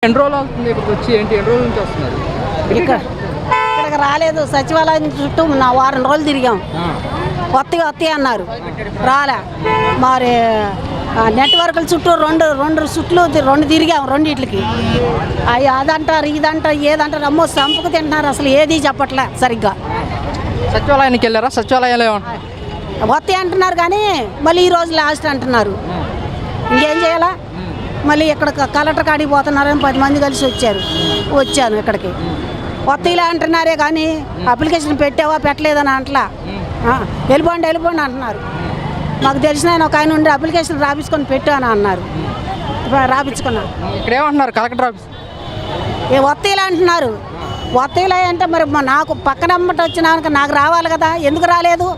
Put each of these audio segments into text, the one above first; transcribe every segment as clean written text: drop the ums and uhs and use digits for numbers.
ఎన్ని రోజులు అవుతుంది ఇక్కడికి వచ్చి? ఏంటి ఎన్ని రోజుల నుంచి వస్తున్నారు? ఇక్కడికి రాలేదు. సచివాలయం చుట్టూ నా వారం రోజులు తిరిగాం. వత్తి అన్నారు, రాలే. మరి నెట్వర్క్ల చుట్టూ రెండు చుట్లు తిరిగాం. రెండిట్లకి అదంటారు ఇదంటారు ఏదంటారు. అమ్మో సంపుకు తింటున్నారు. అసలు ఏది చెప్పట్లే సరిగ్గా. సచివాలయానికి వెళ్ళారా? సచివాలయంలో వత్తి అంటున్నారు కానీ మళ్ళీ ఈ రోజు లాస్ట్ అంటున్నారు. ఇంకేం చేయాలా? మళ్ళీ ఇక్కడ కలెక్టర్ కాడికి పోతున్నారని 10 మంది కలిసి వచ్చాను ఇక్కడికి. వత్తిలా అంటున్నారే కానీ అప్లికేషన్ పెట్టావా పెట్టలేదని అంటలా. వెళ్ళిపోండి అంటున్నారు. మాకు తెలిసిన ఒక ఆయన ఉండి అప్లికేషన్ రాపించుకొని పెట్టాను అన్నారు. రాపించుకున్నాను. ఇక్కడ ఏమంటున్నారు? కలెక్టర్ ఆఫీస్ వత్తిలా అంటున్నారు. వత్తిలా అంటే మరి నాకు పక్కనమ్మట వచ్చినాక నాకు రావాలి కదా, ఎందుకు రాలేదు?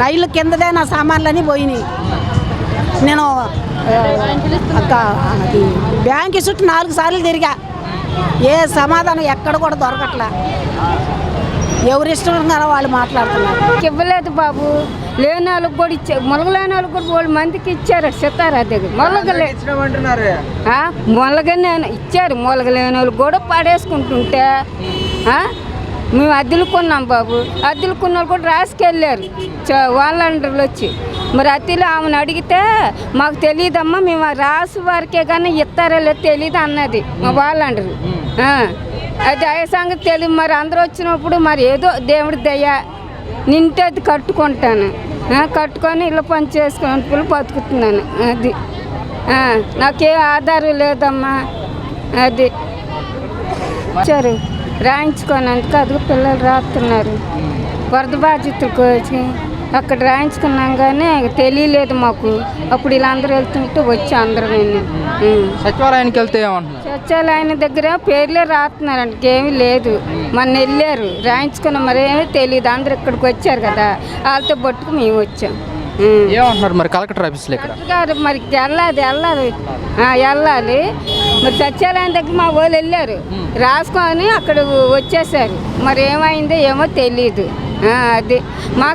నా ఇల్లు కిందదే, నా సామాన్లన్నీ పోయినాయి. నేను బ్యాంకు చుట్టూ 4 సార్లు తిరిగా. ఏ సమాధానం ఎక్కడ కూడా దొరకట్లా. ఎవరు ఇష్టం కదా వాళ్ళు మాట్లాడుతున్నారు. ఇవ్వలేదు బాబు. లేని వాళ్ళకి కూడా ఇచ్చారు. మొలగలేని వాళ్ళకి కూడా 2 మందికి ఇచ్చారు. సితారా దగ్గర మొలగనే ఇచ్చారు. మొలగలేని వాళ్ళకి కూడా పడేసుకుంటుంటే మేము అద్దెలు కొన్నాం బాబు. అద్దెలు కొన్న వాళ్ళు కూడా రాసుకెళ్ళారు వాళ్ళందరూ వచ్చి. మరి అద్దెలు ఆమెను అడిగితే మాకు తెలియదమ్మా, మేము రాసు వారికే కానీ ఇస్తారో లేదు తెలియదు అన్నది మా వాళ్ళందరూ. అది అయ్యే సంగతి తెలియదు. మరి అందరూ వచ్చినప్పుడు మరి ఏదో దేవుడి దయ నింటది కట్టుకుంటాను. కట్టుకొని ఇళ్ళ పని చేసుకుని బతుకుతున్నాను. అది నాకే ఆధారం లేదమ్మా. అది వచ్చారు రాయించుకోనందుకు అదిగో పిల్లలు రాస్తున్నారు. వరద బాధ్యతలకు వచ్చి అక్కడ రాయించుకున్నాం కానీ తెలియలేదు మాకు. అప్పుడు వీళ్ళందరూ వెళ్తుంటే వచ్చి అందరం సచివాలయానికి వెళ్తే ఏమంటున్నారు? సచివాలయం దగ్గర పేర్లే రాస్తున్నారంట, ఏమీ లేదు. మొన్న వెళ్ళారు రాయించుకున్నాం, మరేమీ తెలియదు. అందరు ఇక్కడికి వచ్చారు కదా, వాళ్ళతో పట్టుకు మేము వచ్చాం. ఏమంటున్నారు మరి కలెక్టర్ ఆఫీస్లో? గారు మరి వెళ్ళాలి. మరి సచివాలయం దగ్గర మా వాళ్ళు వెళ్ళారు రాసుకొని అక్కడ వచ్చేసారు. మరి ఏమైందో ఏమో తెలియదు. అది మాకు